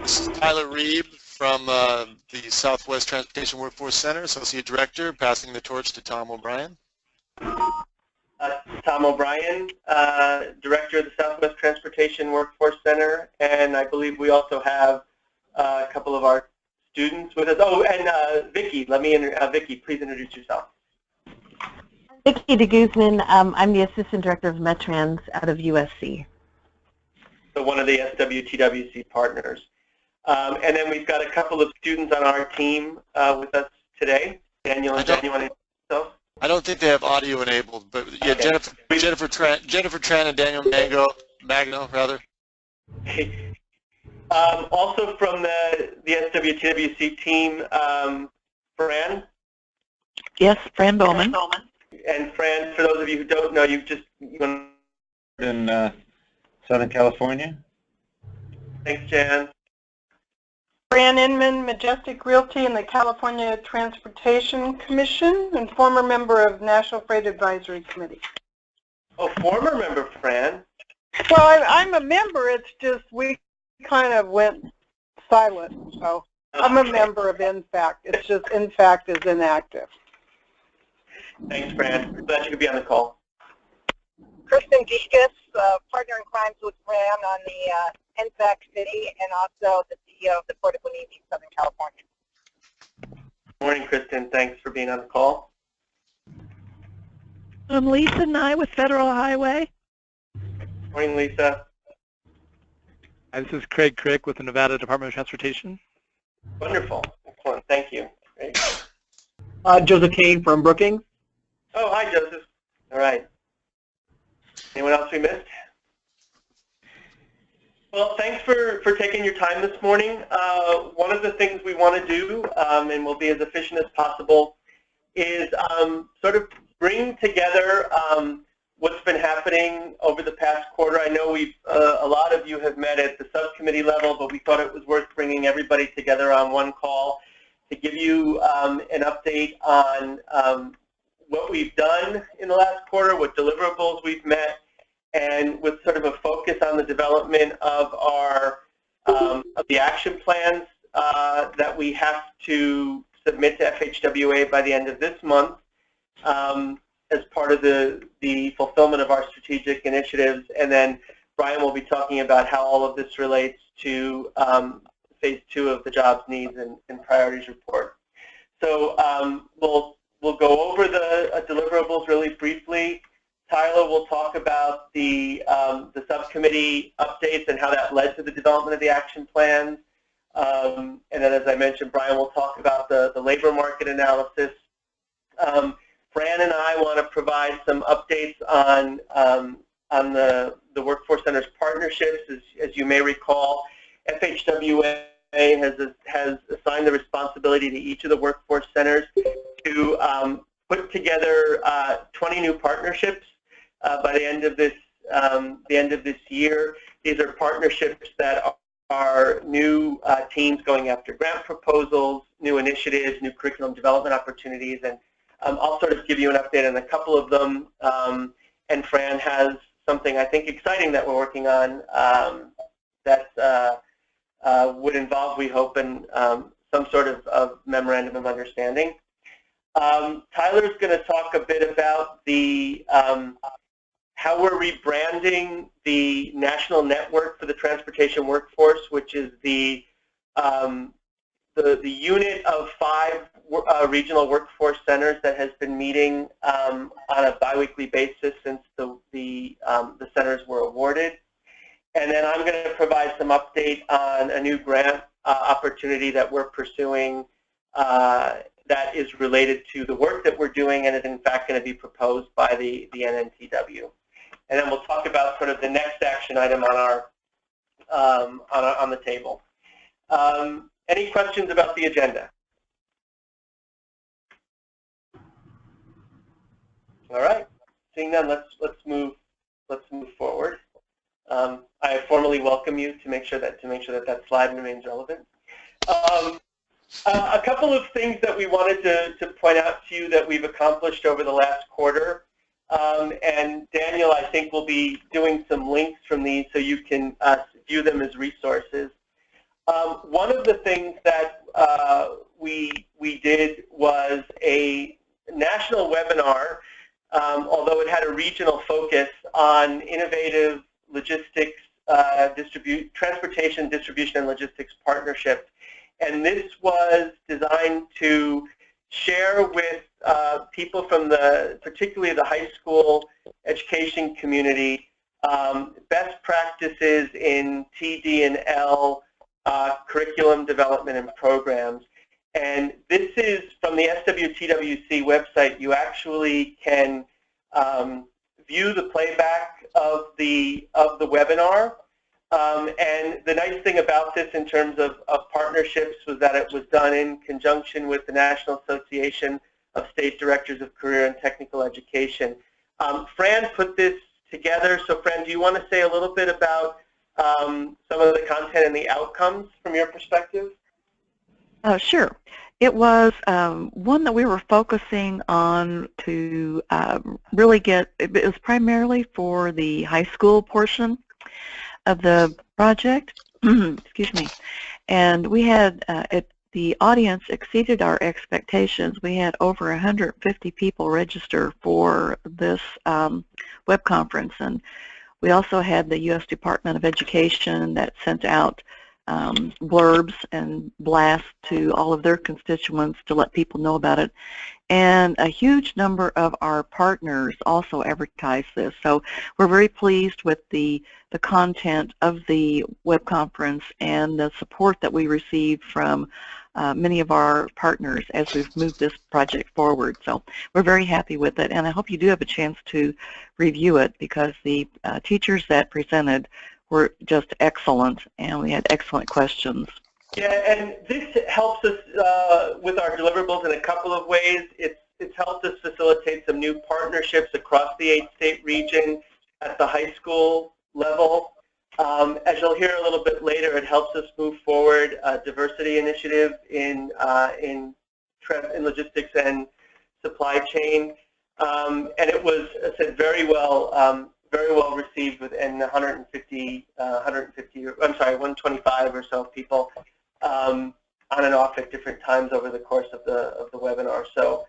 Tyler Reeb from the Southwest Transportation Workforce Center, Associate Director, passing the torch to Tom O'Brien. Tom O'Brien, Director of the Southwest Transportation Workforce Center, and I believe we also have a couple of our students with us. Oh, and Vicki, Vicki, please introduce yourself. Vicki de Guzman, I'm the Assistant Director of Metrans out of USC. So one of the SWTWC partners. And then we've got a couple of students on our team with us today. Daniel and Daniel, want to introduce yourself? I don't think they have audio enabled, but yeah, okay. Jennifer Tran and Daniel Magno, rather. Also from the SWTWC team, Fran. Yes, Fran Bowman. And Fran, for those of you who don't know, you in Southern California. Thanks, Jan. Fran Inman, Majestic Realty and the California Transportation Commission, and former member of National Freight Advisory Committee. Oh, former member, Fran. Well, I'm a member. It's just we kind of went silent. So I'm a member of INFACT. It's just INFACT is inactive. Thanks, Fran. Glad you could be on the call. Kristen Gigas, partner in crimes with Fran on the INFACT Committee and also the CEO of the Port of Bonivi, Southern California. Morning, Kristen. Thanks for being on the call. I'm Lisa Nye with Federal Highway. Morning, Lisa. Hi, this is Craig Crick with the Nevada Department of Transportation. Wonderful. Excellent. Thank you. Great. Joseph Kane from Brookings. Oh, hi, Joseph. All right. Anyone else we missed? Well, thanks for taking your time this morning. One of the things we want to do, and we'll be as efficient as possible, is sort of bring together what's been happening over the past quarter. I know a lot of you have met at the subcommittee level, but we thought it was worth bringing everybody together on one call to give you an update on what we've done in the last quarter, what deliverables we've met, and with sort of a focus on the development of our the action plans that we have to submit to FHWA by the end of this month as part of the fulfillment of our strategic initiatives. And then Brian will be talking about how all of this relates to phase 2 of the jobs needs and priorities report. So we'll go over the deliverables really briefly. Tyler will talk about the subcommittee updates and how that led to the development of the action plans. And then, as I mentioned, Brian will talk about the labor market analysis. Fran and I want to provide some updates on the Workforce Center's partnerships. As you may recall, FHWA has assigned the responsibility to each of the Workforce Centers to put together 20 new partnerships by the end of this year. These are partnerships that are new teams going after grant proposals, new initiatives, new curriculum development opportunities, and I'll sort of give you an update on a couple of them. And Fran has something I think exciting that we're working on that would involve, we hope, in some sort of memorandum of understanding. Tyler's going to talk a bit about the how we're rebranding the National Network for the Transportation Workforce, which is the unit of 5 regional workforce centers that has been meeting on a biweekly basis since the centers were awarded. And then I'm going to provide some update on a new grant opportunity that we're pursuing that is related to the work that we're doing and is in fact going to be proposed by the NNTW. And then we'll talk about sort of the next action item on our on the table. Any questions about the agenda? All right. Seeing none, let's move forward. I formally welcome you to make sure that that slide remains relevant. A couple of things that we wanted to point out to you that we've accomplished over the last quarter. And Daniel, I think, will be doing some links from these so you can view them as resources. One of the things that we did was a national webinar, although it had a regional focus on innovative logistics, transportation, distribution, and logistics partnerships. And this was designed to share with people from particularly the high school education community, best practices in TD&L curriculum development and programs. And this is from the SWTWC website. You actually can view the playback of the webinar. And the nice thing about this in terms of partnerships was that it was done in conjunction with the National Association of State Directors of Career and Technical Education. Fran put this together. So Fran, do you want to say a little bit about some of the content and the outcomes from your perspective? Sure. It was one that we were focusing on to really get, it was primarily for the high school portion of the project, excuse me, and we had, the audience exceeded our expectations. We had over 150 people register for this web conference, and we also had the U.S. Department of Education that sent out blurbs and blasts to all of their constituents to let people know about it. And a huge number of our partners also advertised this. So we're very pleased with the content of the web conference and the support that we received from many of our partners as we've moved this project forward. So we're very happy with it, and I hope you do have a chance to review it, because the teachers that presented were just excellent, and we had excellent questions. Yeah, and this helps us with our deliverables in a couple of ways. It's helped us facilitate some new partnerships across the 8-state region at the high school level. As you'll hear a little bit later, it helps us move forward a diversity initiative in logistics and supply chain. And it was, as I said, very well received within 125 or so people on and off at different times over the course of the webinar. So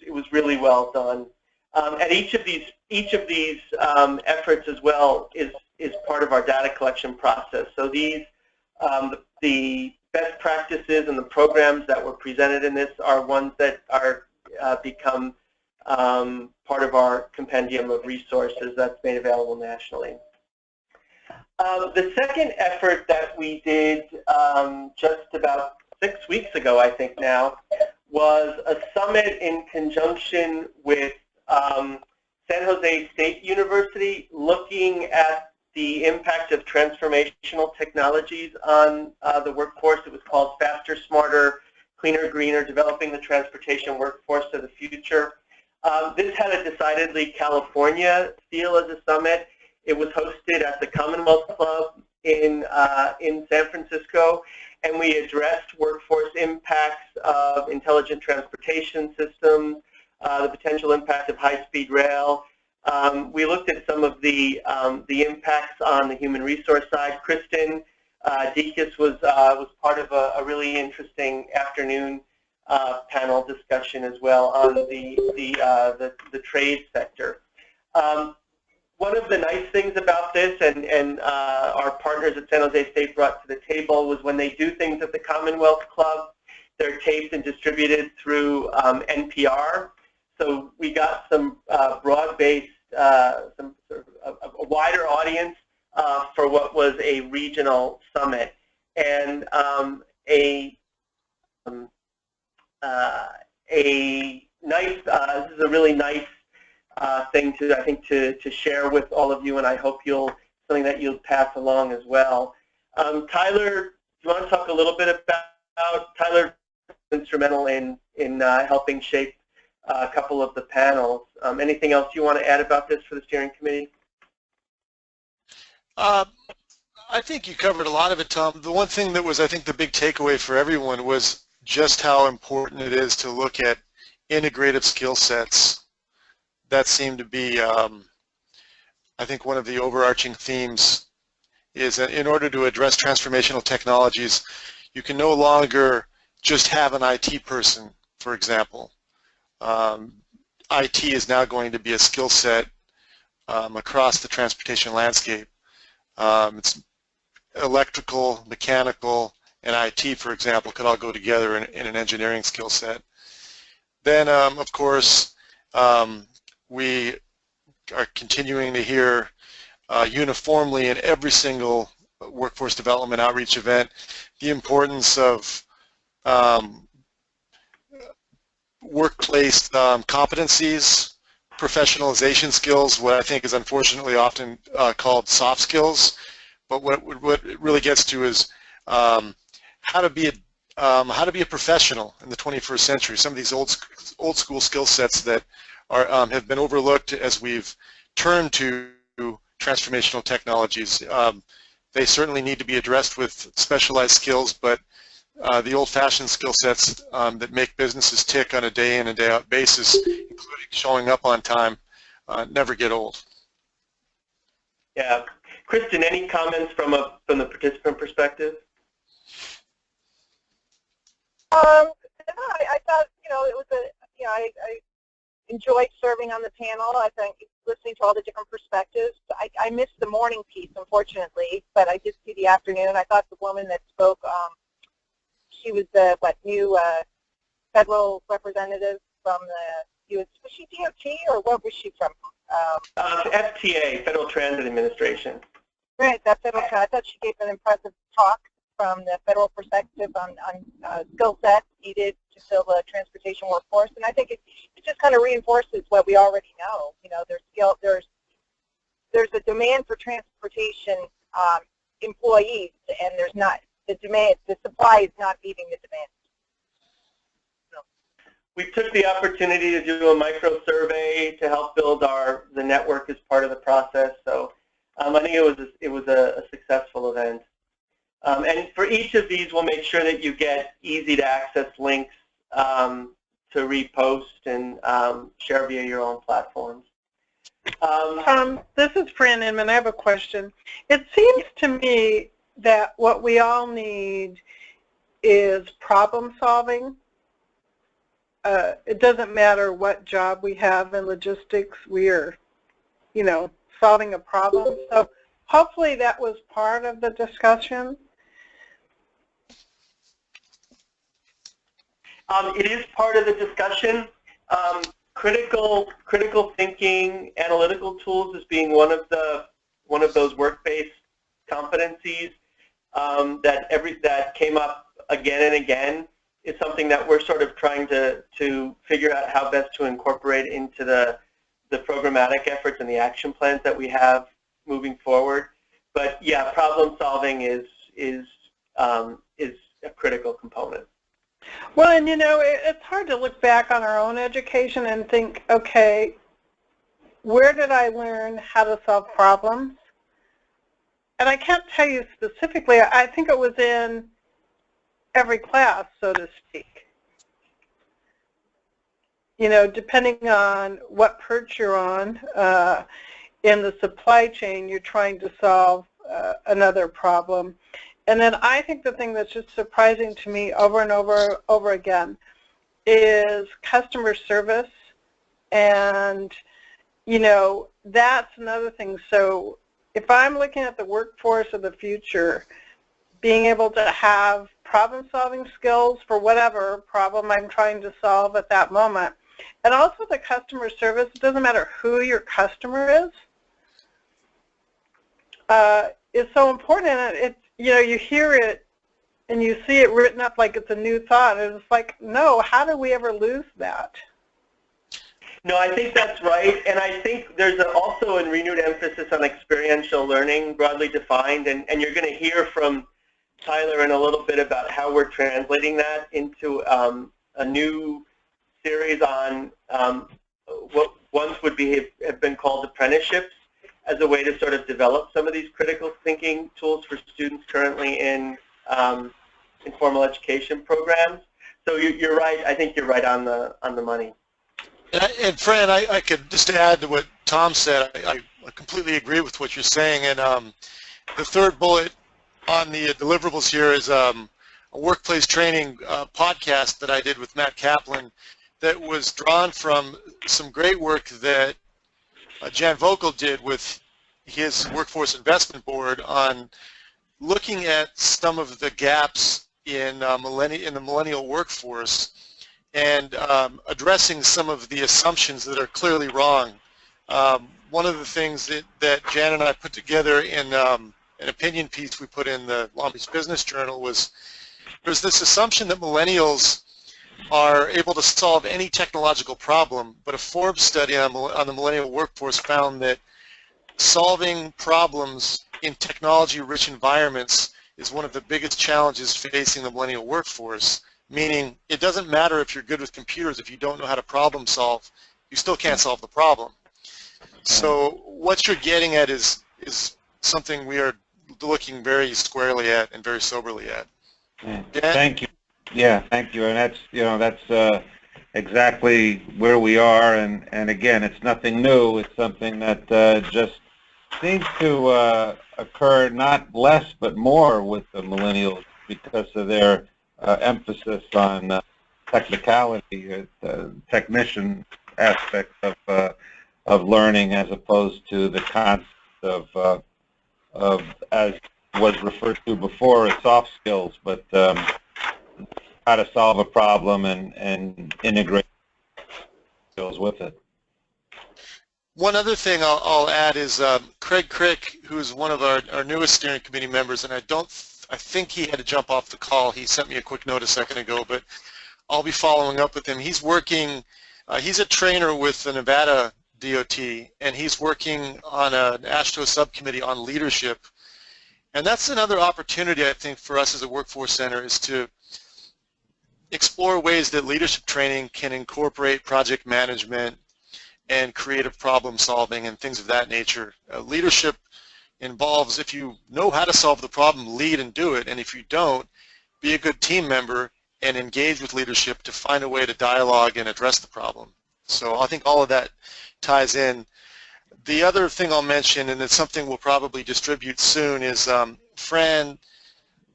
it was really well done. And each of these efforts as well is part of our data collection process. So these the best practices and the programs that were presented in this are ones that are become part of our compendium of resources that's made available nationally. The second effort that we did just about 6 weeks ago, I think now, was a summit in conjunction with San Jose State University, looking at the impact of transformational technologies on the workforce. It was called Faster, Smarter, Cleaner, Greener, Developing the Transportation Workforce of the Future. This had a decidedly California feel as a summit. It was hosted at the Commonwealth Club in San Francisco, and we addressed workforce impacts of intelligent transportation systems, the potential impact of high-speed rail. We looked at some of the impacts on the human resource side. Kristen Dekas was part of a really interesting afternoon panel discussion as well on the trade sector. One of the nice things about this, and our partners at San Jose State brought to the table, was when they do things at the Commonwealth Club, they're taped and distributed through NPR. So we got some broad-based, a wider audience for what was a regional summit, and a nice. This is a really nice thing to, I think, to share with all of you, and I hope something that you'll pass along as well. Tyler, do you want to talk a little bit about Tyler? Instrumental in helping shape a couple of the panels. Anything else you want to add about this for the steering committee? I think you covered a lot of it, Tom. The one thing that was, I think, the big takeaway for everyone was just how important it is to look at integrative skill sets. That seemed to be, I think, one of the overarching themes is that in order to address transformational technologies, you can no longer just have an IT person, for example. IT is now going to be a skill set across the transportation landscape. It's electrical, mechanical, and IT, for example, could all go together in an engineering skill set. Then, of course, we are continuing to hear uniformly in every single workforce development outreach event the importance of workplace competencies, professionalization skills, what I think is unfortunately often called soft skills, but what it really gets to is how to be a professional in the 21st century. Some of these old school skill sets that are have been overlooked as we've turned to transformational technologies. They certainly need to be addressed with specialized skills, but the old-fashioned skill sets that make businesses tick on a day-in and day-out basis, including showing up on time, never get old. Yeah. Kristen, any comments from the participant perspective? I thought, it was I enjoyed serving on the panel. I think listening to all the different perspectives. I missed the morning piece, unfortunately, but I did see the afternoon. I thought the woman that spoke, she was the new federal representative from the US. Was she DOT or what was she from? FTA, Federal Transit Administration. Right, that federal. I thought she gave an impressive talk from the federal perspective on skill sets needed to fill the transportation workforce, and I think it just kind of reinforces what we already know. There's a demand for transportation employees, and there's not the demand. The supply is not meeting the demand. We took the opportunity to do a micro survey to help build the network as part of the process. So I think it was a successful event. And for each of these, we'll make sure that you get easy to access links to repost and share via your own platforms. This is Fran Inman. I have a question. It seems to me that what we all need is problem solving. It doesn't matter what job we have in logistics. We are, solving a problem. So hopefully that was part of the discussion. It is part of the discussion. Critical thinking, analytical tools as being one of those work-based competencies that came up again and again. Is something that we're sort of trying to figure out how best to incorporate into the programmatic efforts and the action plans that we have moving forward. But yeah, problem solving is a critical component. Well, and it's hard to look back on our own education and think, okay, where did I learn how to solve problems? And I can't tell you specifically. I think it was in every class, so to speak. Depending on what perch you're on in the supply chain, you're trying to solve another problem. And then I think the thing that's just surprising to me over and over again is customer service. And, that's another thing. So if I'm looking at the workforce of the future, being able to have problem-solving skills for whatever problem I'm trying to solve at that moment, and also the customer service, it doesn't matter who your customer is so important. And you hear it and you see it written up like it's a new thought, and it's like, no, how do we ever lose that? No, I think that's right, and I think there's also a renewed emphasis on experiential learning, broadly defined, and you're going to hear from Tyler in a little bit about how we're translating that into a new series on what once would have been called apprenticeships, as a way to sort of develop some of these critical thinking tools for students currently in formal education programs. So you're right. I think you're right on the money. And Fran, I could just add to what Tom said. I completely agree with what you're saying, and The third bullet on the deliverables here is a workplace training podcast that I did with Matt Kaplan that was drawn from some great work that Jan Vocal did with his Workforce Investment Board on looking at some of the gaps in the millennial workforce and addressing some of the assumptions that are clearly wrong. One of the things that Jan and I put together in an opinion piece we put in the Long Beach Business Journal was there's this assumption that millennials are able to solve any technological problem, but a Forbes study on the millennial workforce found that solving problems in technology-rich environments is one of the biggest challenges facing the millennial workforce, meaning it doesn't matter if you're good with computers. If you don't know how to problem solve, you still can't solve the problem. So what you're getting at is something we are looking very squarely at and very soberly at. Thank you. Yeah, thank you. And that's exactly where we are. And again, it's nothing new. It's something that just seems to occur not less but more with the millennials because of their emphasis on technicality, technician aspect of learning, as opposed to the concept of as was referred to before as soft skills, but how to solve a problem and integrate skills with it. One other thing I'll add is Craig Crick, who's one of our newest steering committee members, and I think he had to jump off the call. He sent me a quick note a second ago, but I'll be following up with him. He's working, he's a trainer with the Nevada DOT, and he's working on an AASHTO subcommittee on leadership. And that's another opportunity, I think, for us as a workforce center is to explore ways that leadership training can incorporate project management and creative problem solving and things of that nature. Leadership involves, if you know how to solve the problem, lead and do it, and if you don't, be a good team member and engage with leadership to find a way to dialogue and address the problem. So I think all of that ties in. The other thing I'll mention, and it's something we'll probably distribute soon, is Fran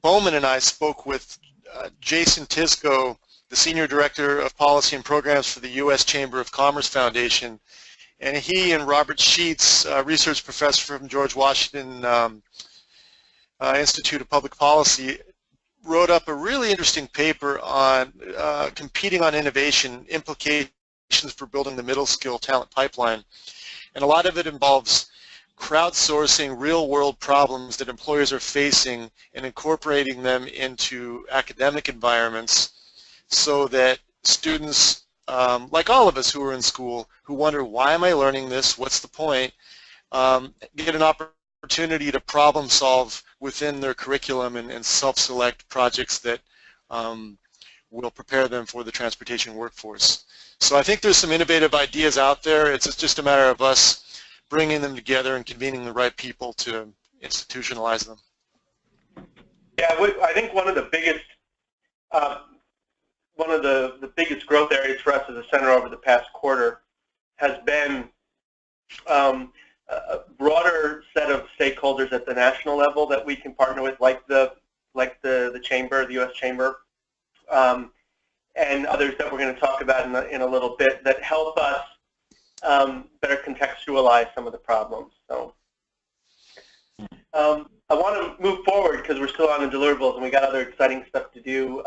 Bowman and I spoke with Jason Tisco, the Senior Director of Policy and Programs for the U.S. Chamber of Commerce Foundation, and he and Robert Sheets, a research professor from George Washington Institute of Public Policy, wrote up a really interesting paper on competing on innovation, implications for building the middle skill talent pipeline. And a lot of it involves crowdsourcing real-world problems that employers are facing and incorporating them into academic environments so that students, like all of us who are in school, who wonder, why am I learning this, what's the point, get an opportunity to problem solve within their curriculum and self-select projects that will prepare them for the transportation workforce. So I think there's some innovative ideas out there. It's just a matter of us bringing them together and convening the right people to institutionalize them. Yeah, I think one of the biggest growth areas for us as a center over the past quarter has been a broader set of stakeholders at the national level that we can partner with, like the chamber, the U.S. Chamber, and others that we're going to talk about in a little bit that help us better contextualize some of the problems. So I want to move forward because we're still on the deliverables and we got other exciting stuff to do.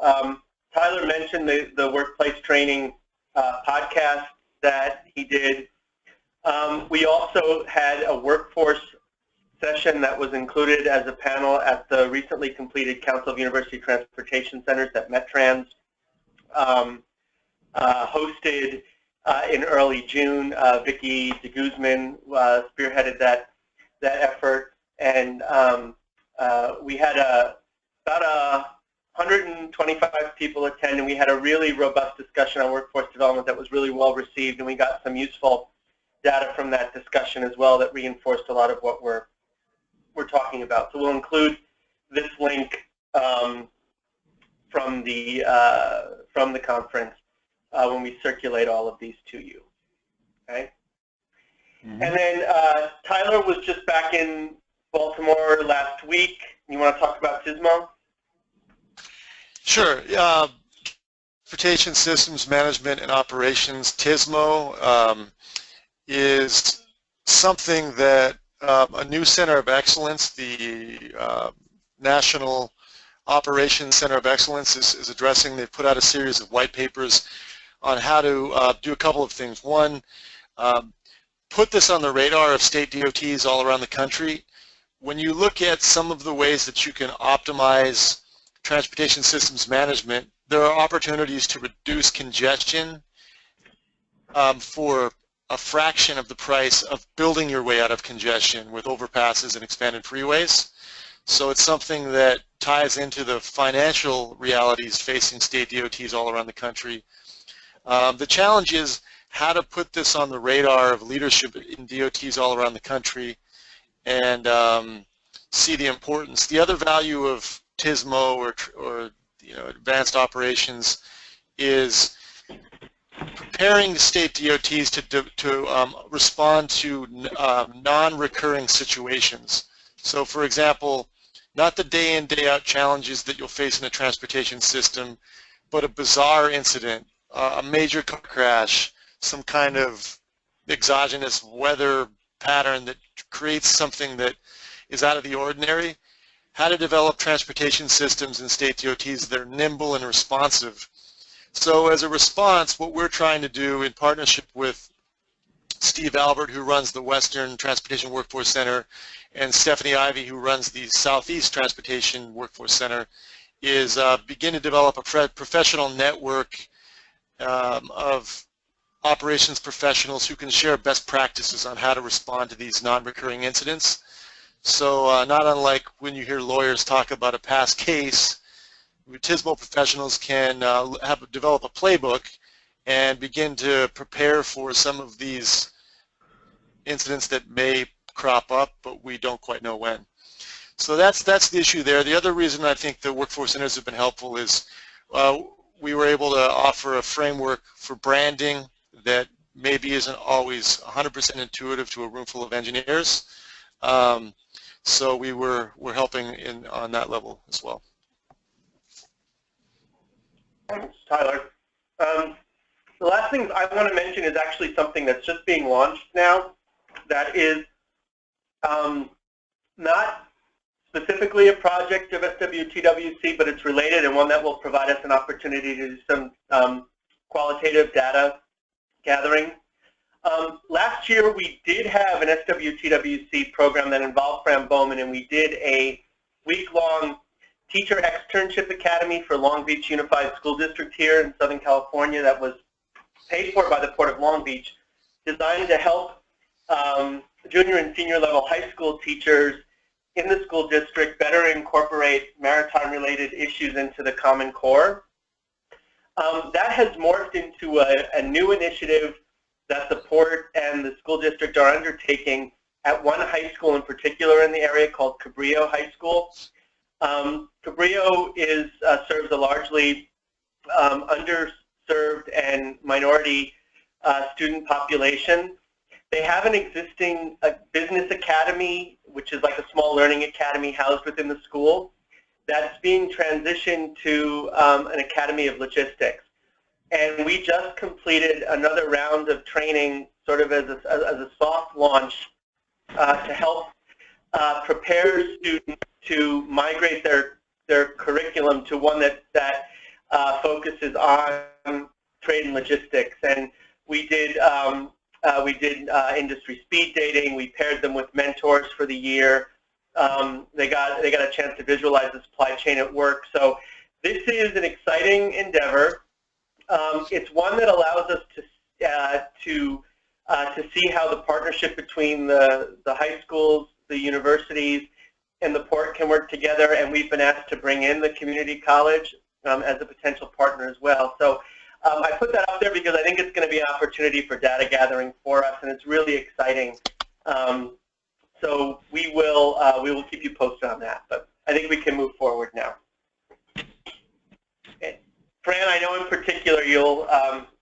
Tyler mentioned the workplace training podcast that he did. We also had a workforce session that was included as a panel at the recently completed Council of University Transportation Centers that METRANS hosted in early June. Vicki DeGuzman spearheaded that effort, and we had about 125 people attend, and we had a really robust discussion on workforce development that was really well received, and we got some useful data from that discussion as well that reinforced a lot of what we're talking about. So we'll include this link from the conference when we circulate all of these to you. Okay. Mm-hmm. And then Tyler was just back in Baltimore last week. You want to talk about TSMO? Sure. Transportation Systems Management and Operations, TSMO, is something that a new Center of Excellence, the National Operations Center of Excellence, is addressing. They've put out a series of white papers on how to do a couple of things. One, put this on the radar of state DOTs all around the country. When you look at some of the ways that you can optimize transportation systems management, there are opportunities to reduce congestion for a fraction of the price of building your way out of congestion with overpasses and expanded freeways. So it's something that ties into the financial realities facing state DOTs all around the country. The challenge is how to put this on the radar of leadership in DOTs all around the country and see the importance. The other value of TSMO or advanced operations is preparing the state DOTs to respond to non-recurring situations. So, for example, not the day-in, day-out challenges that you'll face in a transportation system, but a bizarre incident, a major car crash, some kind of exogenous weather pattern that creates something that is out of the ordinary. How to develop transportation systems in state DOTs that are nimble and responsive. So as a response, what we're trying to do in partnership with Steve Albert, who runs the Western Transportation Workforce Center, and Stephanie Ivey, who runs the Southeast Transportation Workforce Center, is begin to develop a professional network of operations professionals who can share best practices on how to respond to these non-recurring incidents. So not unlike when you hear lawyers talk about a past case, TSMO professionals can develop a playbook and begin to prepare for some of these incidents that may crop up, but we don't quite know when. So that's the issue there. The other reason I think the workforce centers have been helpful is we were able to offer a framework for branding that maybe isn't always 100% intuitive to a room full of engineers. So we're helping on that level as well. Thanks, Tyler. The last thing I want to mention is actually something that's just being launched now that is not specifically a project of SWTWC, but it's related and one that will provide us an opportunity to do some qualitative data gathering. Last year we did have an SWTWC program that involved Fran Bowman, and we did a week-long teacher externship academy for Long Beach Unified School District here in Southern California that was paid for by the Port of Long Beach, designed to help junior and senior level high school teachers in the school district better incorporate maritime-related issues into the Common Core. That has morphed into a new initiative that the Port and the school district are undertaking at one high school in particular in the area called Cabrillo High School. Cabrillo serves a largely underserved and minority student population. They have an existing business academy, which is like a small learning academy housed within the school, that's being transitioned to an academy of logistics. And we just completed another round of training sort of as a soft launch to help prepare students to migrate their curriculum to one that focuses on trade and logistics. And we did industry speed dating. We paired them with mentors for the year. They got a chance to visualize the supply chain at work. So this is an exciting endeavor. It's one that allows us to see how the partnership between the high schools, the universities, and the Port can work together, and we've been asked to bring in the community college as a potential partner as well. So I put that out there because I think it's going to be an opportunity for data gathering for us, and it's really exciting. So we will keep you posted on that, but I think we can move forward now. Okay. Fran, I know in particular you'll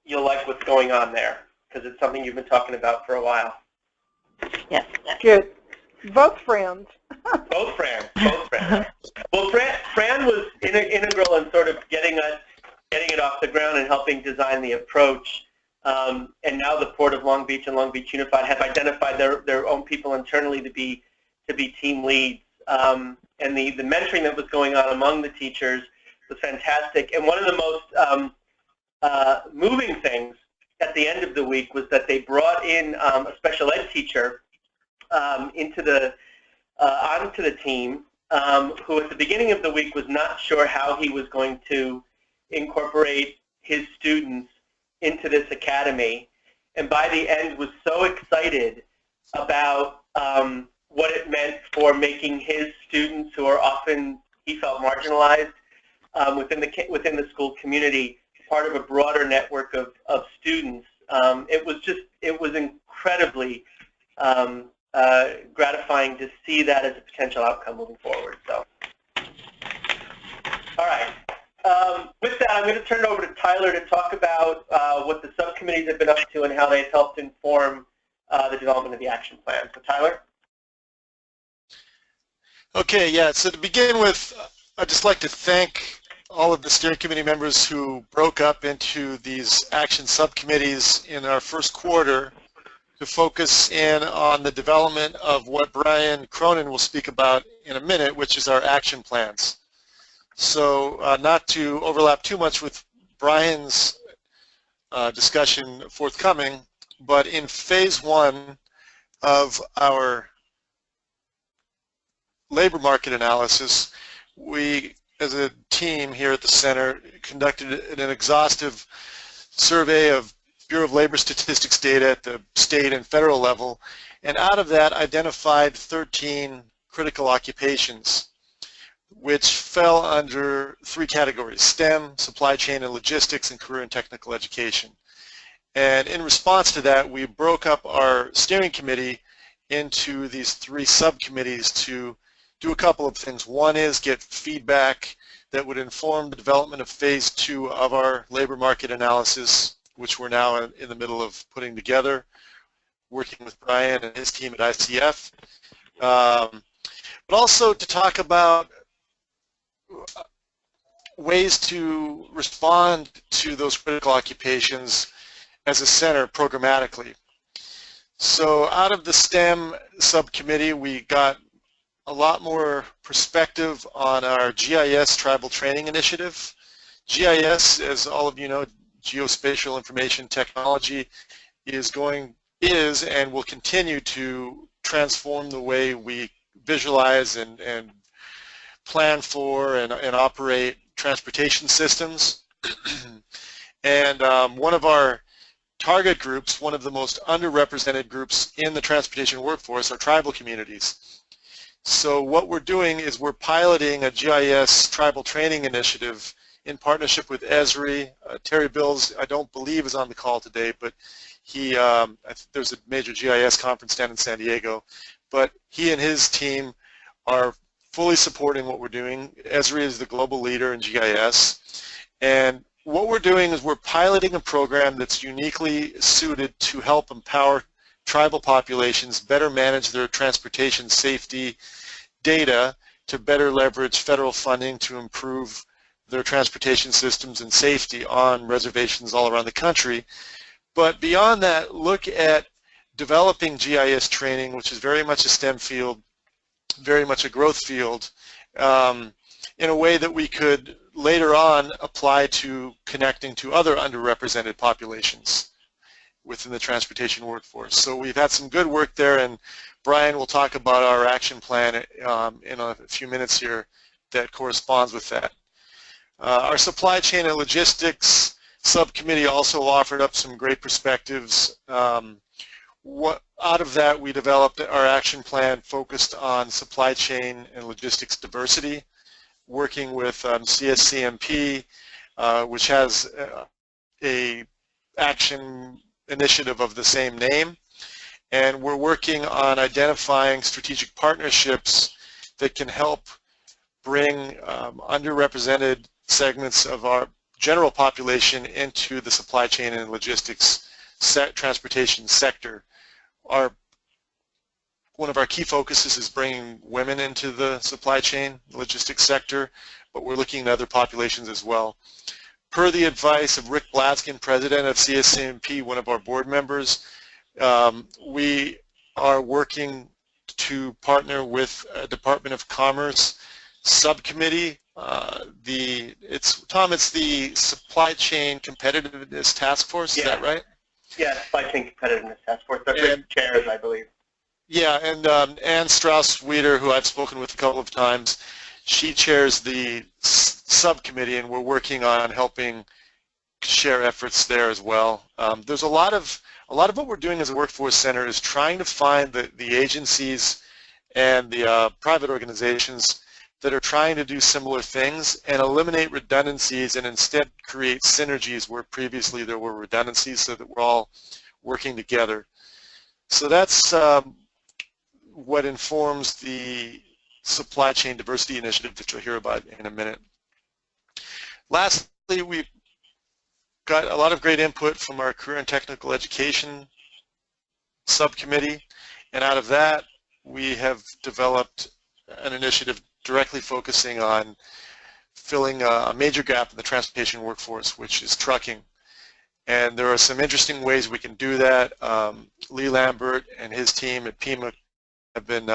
like what's going on there because it's something you've been talking about for a while. Yes. Good. Both friends. Both Fran. Well, Fran was integral in sort of getting it off the ground and helping design the approach. And now the Port of Long Beach and Long Beach Unified have identified their own people internally to be team leads. And the mentoring that was going on among the teachers was fantastic. And one of the most moving things at the end of the week was that they brought in a special ed teacher onto the team, who at the beginning of the week was not sure how he was going to incorporate his students into this academy, and by the end was so excited about what it meant for making his students, who are often, he felt, marginalized within the school community, part of a broader network of students. It was incredibly gratifying to see that as a potential outcome moving forward. So, all right. With that, I'm going to turn it over to Tyler to talk about what the subcommittees have been up to and how they've helped inform the development of the action plan. So, Tyler? Okay, yeah, so to begin with, I'd just like to thank all of the steering committee members who broke up into these action subcommittees in our first quarter to focus in on the development of what Brian Cronin will speak about in a minute, which is our action plans. So not to overlap too much with Brian's discussion forthcoming, but in phase one of our labor market analysis, we, as a team here at the center, conducted an exhaustive survey of Bureau of Labor Statistics data at the state and federal level, and out of that identified 13 critical occupations, which fell under three categories: STEM, supply chain and logistics, and career and technical education. And in response to that, we broke up our steering committee into these three subcommittees to do a couple of things. One is get feedback that would inform the development of phase two of our labor market analysis, which we're now in the middle of putting together, working with Brian and his team at ICF. But also to talk about ways to respond to those critical occupations as a center programmatically. So out of the STEM subcommittee, we got a lot more perspective on our GIS Tribal Training Initiative. GIS, as all of you know, Geospatial Information Technology, is and will continue to transform the way we visualize and plan for and operate transportation systems. And one of our target groups, one of the most underrepresented groups in the transportation workforce, are tribal communities. So what we're doing is we're piloting a GIS tribal training initiative in partnership with Esri. Terry Bills, I don't believe, is on the call today, but he there's a major GIS conference down in San Diego, but he and his team are fully supporting what we're doing. Esri is the global leader in GIS, and what we're doing is we're piloting a program that's uniquely suited to help empower tribal populations better manage their transportation safety data to better leverage federal funding to improve their transportation systems and safety on reservations all around the country. But beyond that, look at developing GIS training, which is very much a STEM field, very much a growth field, in a way that we could later on apply to connecting to other underrepresented populations within the transportation workforce. So we've had some good work there, and Brian will talk about our action plan in a few minutes here that corresponds with that. Our supply chain and logistics subcommittee also offered up some great perspectives. Out of that, we developed our action plan focused on supply chain and logistics diversity, working with CSCMP, which has a action initiative of the same name, and we're working on identifying strategic partnerships that can help bring underrepresented segments of our general population into the supply chain and logistics transportation sector. Our one of our key focuses is bringing women into the supply chain logistics sector, but we're looking at other populations as well. Per the advice of Rick Blaskin, president of CSCMP, one of our board members, we are working to partner with a Department of Commerce subcommittee. It's the Supply Chain Competitiveness Task Force, is that right? Yeah, Supply Chain Competitiveness Task Force. That's chairs, I believe. Yeah, and Ann Strauss-Weeder, who I've spoken with a couple of times, she chairs the subcommittee, and we're working on helping share efforts there as well. There's a lot of what we're doing as a workforce center is trying to find the agencies and the private organizations that are trying to do similar things and eliminate redundancies and instead create synergies where previously there were redundancies, so that we're all working together. So that's what informs the Supply Chain Diversity Initiative that you'll hear about in a minute. Lastly, we've got a lot of great input from our Career and Technical Education subcommittee, and out of that we have developed an initiative directly focusing on filling a major gap in the transportation workforce, which is trucking. And there are some interesting ways we can do that. Lee Lambert and his team at PEMA have been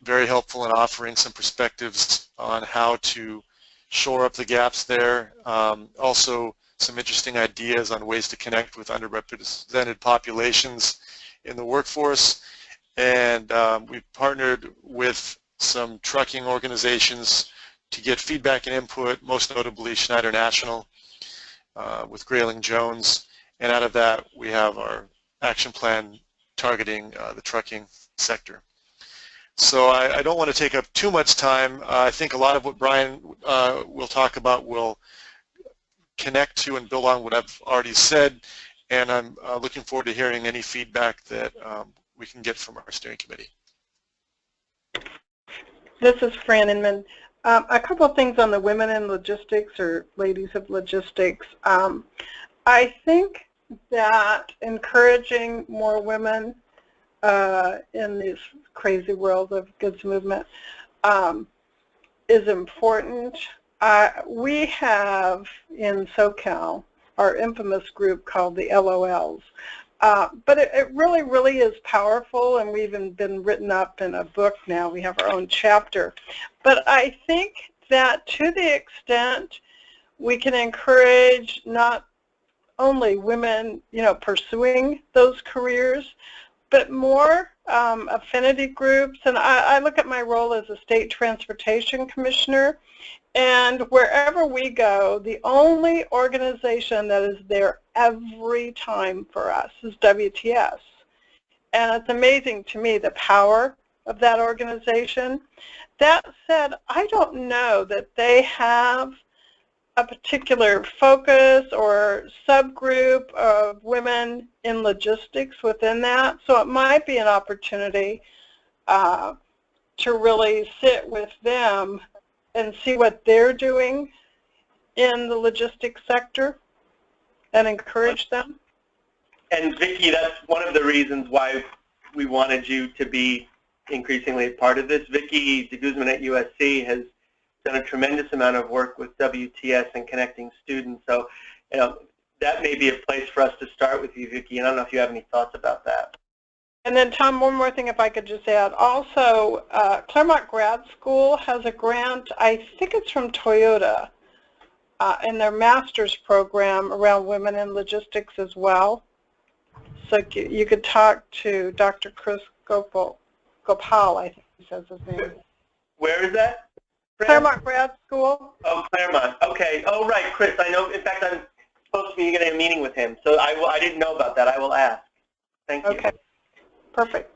very helpful in offering some perspectives on how to shore up the gaps there. Also, some interesting ideas on ways to connect with underrepresented populations in the workforce. And we've partnered with some trucking organizations to get feedback and input, most notably Schneider National with Grayling Jones. And out of that, we have our action plan targeting the trucking sector. So I don't want to take up too much time. I think a lot of what Brian will talk about will connect to and build on what I've already said, and I'm looking forward to hearing any feedback that we can get from our steering committee. This is Fran Inman. A couple of things on the women in logistics, or ladies of logistics. I think that encouraging more women in this crazy world of goods movement is important. We have in SoCal our infamous group called the LOLs. But it really is powerful, and we've even been written up in a book now. We have our own chapter. But I think that to the extent we can encourage not only women, pursuing those careers, but more affinity groups. And I look at my role as a state transportation commissioner, and wherever we go, the only organization that is there every time for us is WTS. And it's amazing to me the power of that organization. That said, I don't know that they have a particular focus or subgroup of women in logistics within that. So it might be an opportunity to really sit with them and see what they're doing in the logistics sector and encourage them. And Vicki, that's one of the reasons why we wanted you to be increasingly a part of this. Vicki de Guzman at USC has done a tremendous amount of work with WTS and connecting students. So, that may be a place for us to start with you, Vicki. And I don't know if you have any thoughts about that. And then, Tom, one more thing if I could just add. Also, Claremont Grad School has a grant, I think it's from Toyota, in their master's program around women in logistics as well. So you could talk to Dr. Chris Gopal, I think he says his name. Where is that? Claremont Grad School. Oh, Claremont. Okay. Oh, right, Chris. I know. In fact, I'm supposed to be getting a meeting with him, so I didn't know about that. I will ask. Thank you. Okay. Perfect.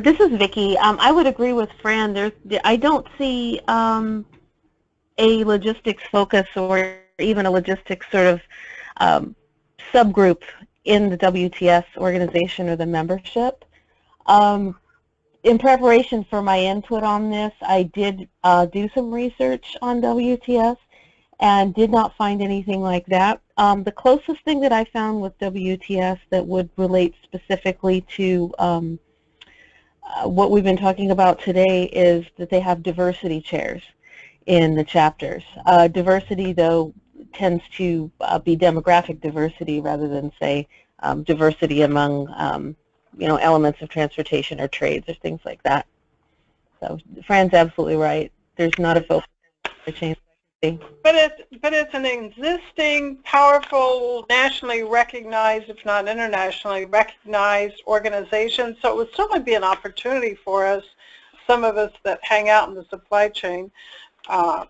This is Vicki. I would agree with Fran. I don't see a logistics focus or even a logistics sort of subgroup in the WTS organization or the membership. In preparation for my input on this, I did do some research on WTS and did not find anything like that. The closest thing that I found with WTS that would relate specifically to what we've been talking about today is that they have diversity chairs in the chapters. Diversity, though, tends to be demographic diversity rather than, say, diversity among, elements of transportation or trades or things like that. So Fran's absolutely right. There's not a focus to change. But it's an existing, powerful, nationally recognized, if not internationally recognized organization. So it would certainly be an opportunity for us, some of us that hang out in the supply chain, for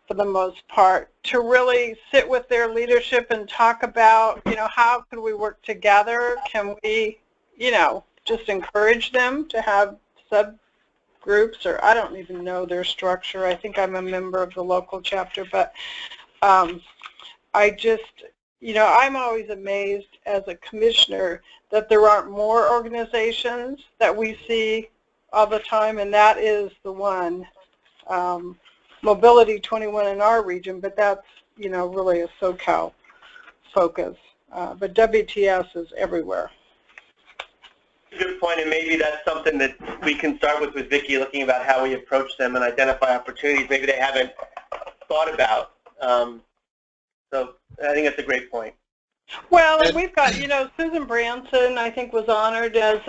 the most part, to really sit with their leadership and talk about, how can we work together? Can we, just encourage them to have subgroups, or I don't even know their structure. I think I'm a member of the local chapter, but I just, I'm always amazed as a commissioner that there aren't more organizations that we see all the time, and that is the one. Mobility 21 in our region, but that's, really a SoCal focus. But WTS is everywhere. Good point, and maybe that's something that we can start with Vicki, looking about how we approach them and identify opportunities maybe they haven't thought about. So I think that's a great point. Well, and we've got, Susan Branson, I think, was honored as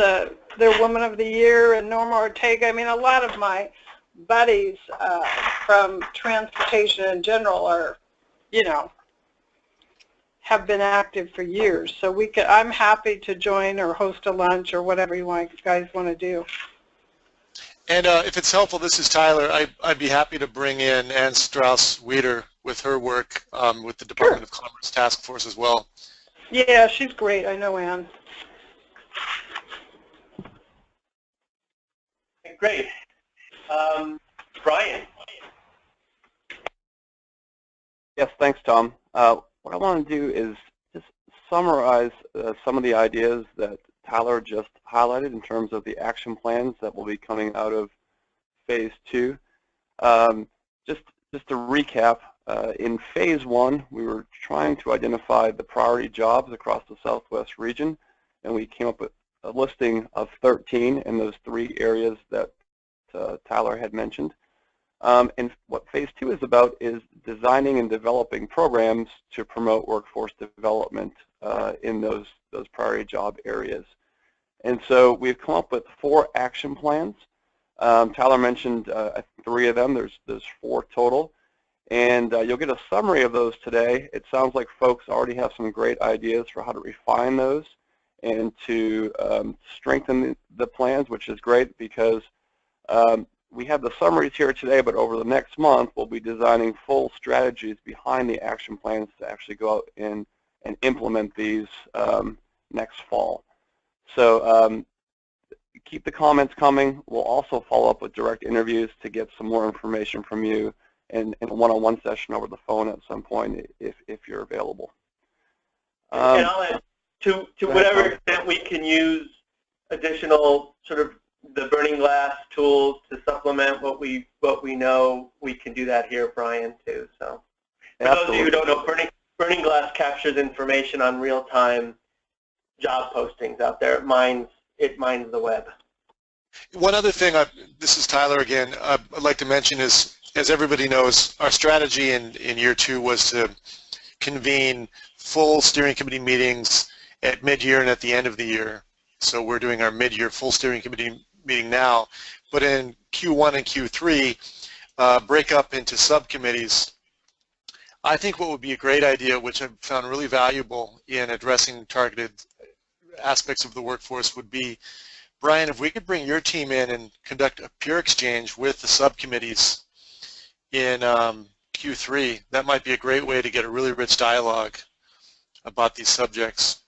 their Woman of the Year, and Norma Ortega. I mean, a lot of my buddies from transportation in general are, have been active for years. So I'm happy to join or host a lunch or whatever you guys want to do. And if it's helpful, this is Tyler. I'd be happy to bring in Ann Strauss-Weeder with her work with the Department of Commerce Task Force as well. Yeah, she's great. I know Ann. Great. Brian. Yes, thanks, Tom. What I want to do is just summarize some of the ideas that Tyler just highlighted in terms of the action plans that will be coming out of Phase 2. Just to recap, in Phase 1, we were trying to identify the priority jobs across the Southwest region, and we came up with a listing of 13 in those 3 areas that Tyler had mentioned. And what Phase 2 is about is designing and developing programs to promote workforce development in those priority job areas. And so we've come up with 4 action plans. Tyler mentioned 3 of them. There's 4 total. And you'll get a summary of those today. It sounds like folks already have some great ideas for how to refine those and to strengthen the plans, which is great because we have the summaries here today, but over the next month, we'll be designing full strategies behind the action plans to actually go out and implement these next fall. So keep the comments coming. We'll also follow up with direct interviews to get some more information from you and a one-on-one session over the phone at some point if you're available. And I'll add, to whatever extent we can use additional sort of the Burning Glass tools to supplement what we know, we can do that here, Brian, too. So for those of you who don't know, Burning Glass captures information on real-time job postings out there. It mines the web. One other thing, this is Tyler again, I'd like to mention is, as everybody knows, our strategy in year 2 was to convene full steering committee meetings at mid-year and at the end of the year. So we're doing our mid-year full steering committee meeting now, but in Q1 and Q3, break up into subcommittees. I think what would be a great idea, which I've found really valuable in addressing targeted aspects of the workforce, would be, Brian, if we could bring your team in and conduct a peer exchange with the subcommittees in Q3, that might be a great way to get a really rich dialogue about these subjects.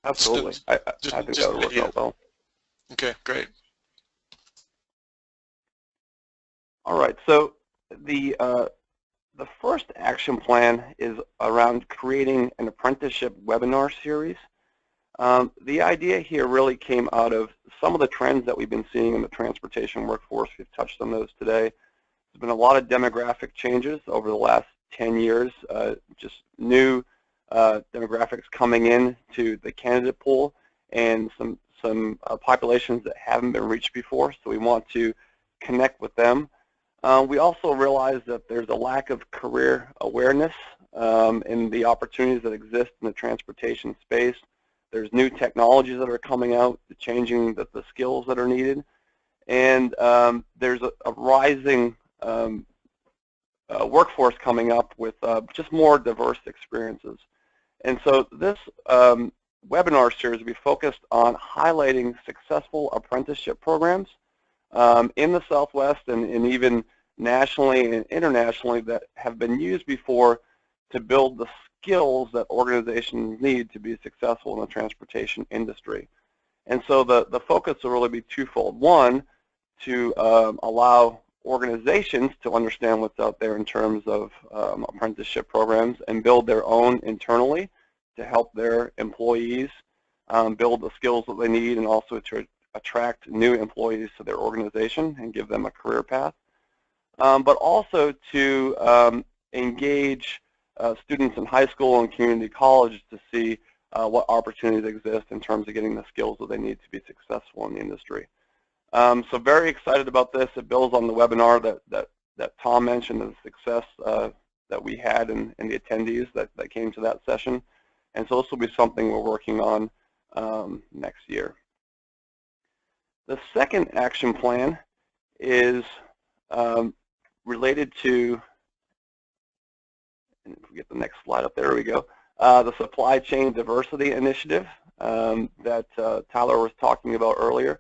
Absolutely. I think that would work out well. Okay, great. All right, so the first action plan is around creating an apprenticeship webinar series. The idea here really came out of some of the trends that we've been seeing in the transportation workforce. We've touched on those today. There's been a lot of demographic changes over the last 10 years, just new demographics coming in to the candidate pool and some populations that haven't been reached before, so we want to connect with them. We also realize that there's a lack of career awareness in the opportunities that exist in the transportation space. There's new technologies that are coming out, changing the skills that are needed, and there's a rising workforce coming up with just more diverse experiences. And so this webinar series will be focused on highlighting successful apprenticeship programs in the Southwest and even nationally and internationally that have been used before to build the skills that organizations need to be successful in the transportation industry. And so the focus will really be twofold. One, to allow organizations to understand what's out there in terms of apprenticeship programs and build their own internally to help their employees build the skills that they need, and also to attract new employees to their organization and give them a career path. But also to engage students in high school and community college to see what opportunities exist in terms of getting the skills that they need to be successful in the industry. So very excited about this. It builds on the webinar that Tom mentioned, the success that we had in the attendees that came to that session. And so this will be something we're working on next year. The second action plan is related to, and if we get the next slide up, there we go, the Supply Chain Diversity Initiative that Tyler was talking about earlier.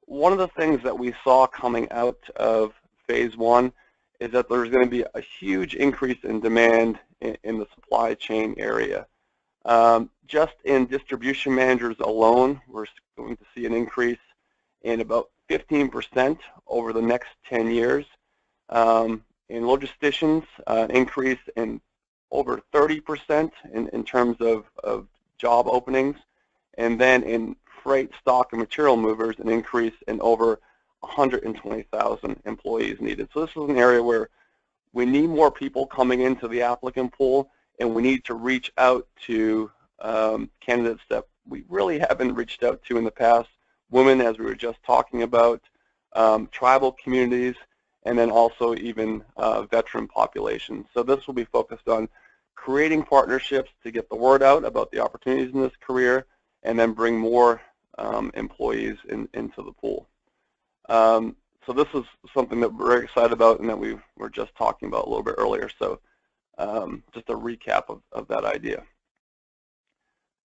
One of the things that we saw coming out of phase one is that there's going to be a huge increase in demand in the supply chain area. Just in distribution managers alone, we're going to see an increase in about 15% over the next 10 years. In logisticians, an increase in over 30% in terms of job openings, and then in freight, stock, and material movers, an increase in over 120,000 employees needed. So this is an area where we need more people coming into the applicant pool, and we need to reach out to candidates that we really haven't reached out to in the past, women, as we were just talking about, tribal communities, and then also even veteran populations. So this will be focused on creating partnerships to get the word out about the opportunities in this career, and then bring more employees into the pool. So this is something that we're very excited about and that we were just talking about a little bit earlier. So just a recap of that idea.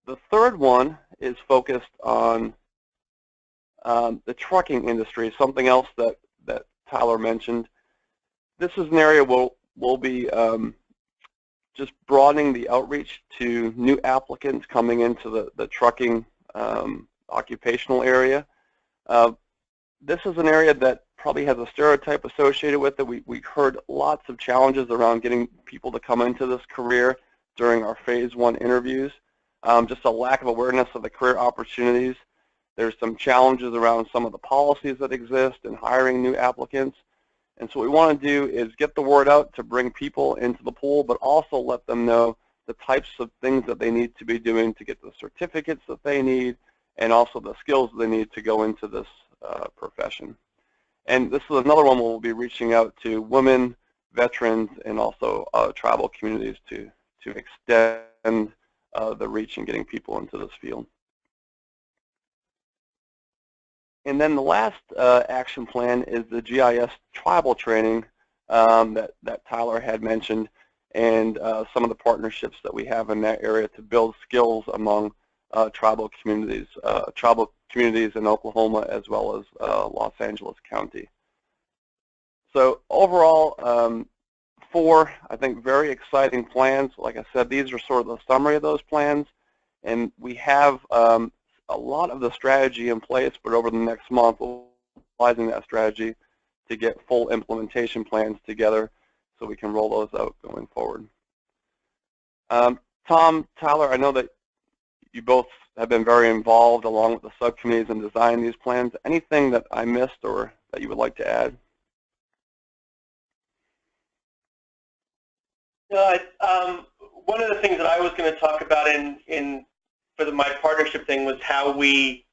The third one is focused on the trucking industry, something else that Tyler mentioned. This is an area where we'll be just broadening the outreach to new applicants coming into the trucking occupational area. This is an area that probably has a stereotype associated with it. We heard lots of challenges around getting people to come into this career during our phase one interviews. Just a lack of awareness of the career opportunities. There's some challenges around some of the policies that exist in hiring new applicants. And so what we want to do is get the word out to bring people into the pool, but also let them know the types of things that they need to be doing to get the certificates that they need, and also the skills they need to go into this profession. And this is another one where we'll be reaching out to women, veterans, and also tribal communities to extend the reach in getting people into this field. And then the last action plan is the GIS tribal training that Tyler had mentioned, and some of the partnerships that we have in that area to build skills among tribal communities in Oklahoma as well as Los Angeles County. So overall, 4, I think, very exciting plans. Like I said, these are sort of the summary of those plans, and we have a lot of the strategy in place, but over the next month, we'll be utilizing that strategy to get full implementation plans together so we can roll those out going forward. Tom, Tyler, I know that you both have been very involved along with the subcommittees in designing these plans. Anything that I missed or that you would like to add? One of the things that I was going to talk about for my partnership thing was how we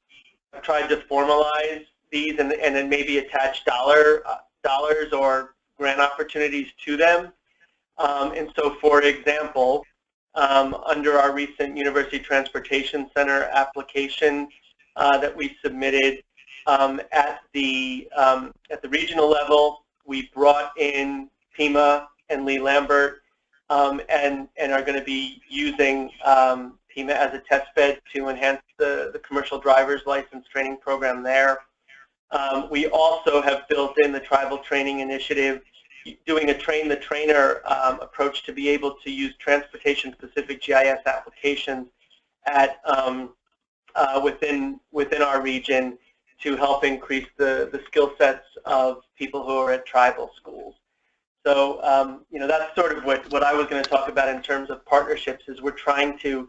tried to formalize these and then maybe attach dollars or grant opportunities to them. And so, for example, under our recent University Transportation Center application that we submitted at the regional level, we brought in Pima and Lee Lambert and are going to be using Pima as a test bed to enhance the commercial driver's license training program there. We also have built in the Tribal Training Initiative, doing a train the trainer approach to be able to use transportation-specific GIS applications at within our region to help increase the skill sets of people who are at tribal schools. So you know, that's sort of what I was going to talk about in terms of partnerships. Is we're trying to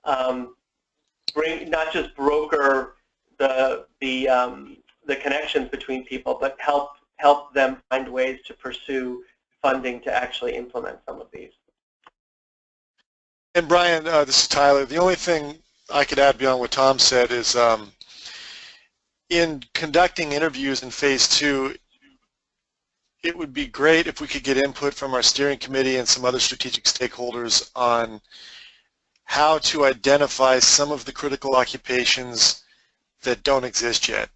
not just broker the connections between people, but help them find ways to pursue funding to actually implement some of these. And Brian, this is Tyler. The only thing I could add beyond what Tom said is in conducting interviews in Phase 2, it would be great if we could get input from our steering committee and some other strategic stakeholders on how to identify some of the critical occupations that don't exist yet.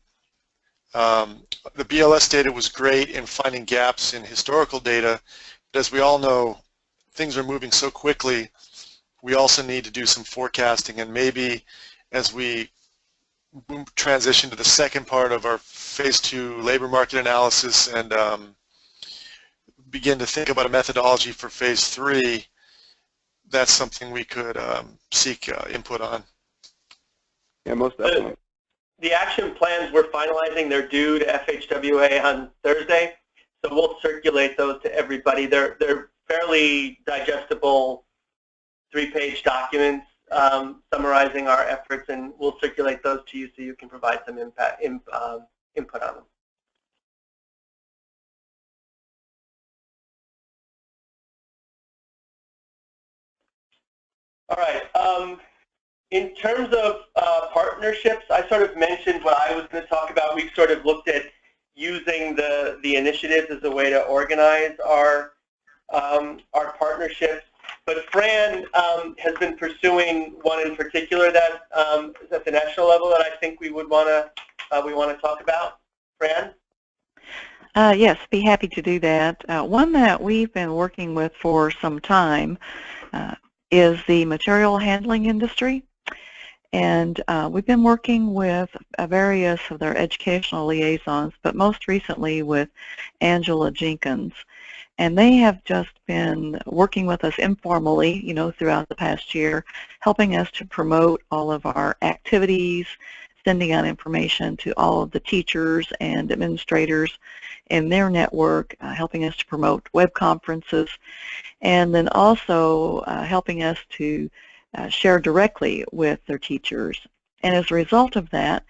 The BLS data was great in finding gaps in historical data, but as we all know, things are moving so quickly, we also need to do some forecasting, and maybe as we transition to the second part of our Phase 2 labor market analysis and begin to think about a methodology for Phase 3, that's something we could seek input on. Yeah, most definitely. The action plans we're finalizing, they're due to FHWA on Thursday, so we'll circulate those to everybody. They're fairly digestible 3-page documents summarizing our efforts, and we'll circulate those to you so you can provide some input on them. All right. In terms of partnerships, I sort of mentioned what I was going to talk about. We've sort of looked at using the initiatives as a way to organize our partnerships. But Fran has been pursuing one in particular that is at the national level that I think we would want to talk about. Fran? Yes, be happy to do that. One that we've been working with for some time is the material handling industry. And we've been working with various of their educational liaisons, but most recently with Angela Jenkins. And they have just been working with us informally, you know, throughout the past year, helping us to promote all of our activities, sending out information to all of the teachers and administrators in their network, helping us to promote web conferences, and then also helping us to share directly with their teachers. And as a result of that,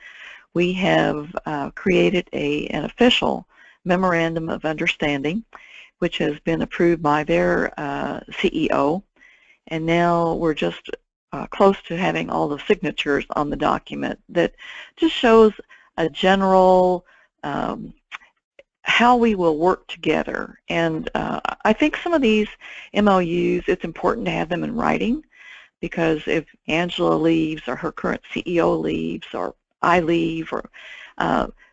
we have created an official memorandum of understanding, which has been approved by their CEO, and now we're just close to having all the signatures on the document that just shows a general how we will work together. And I think some of these MOUs, it's important to have them in writing, because if Angela leaves or her current CEO leaves or I leave, or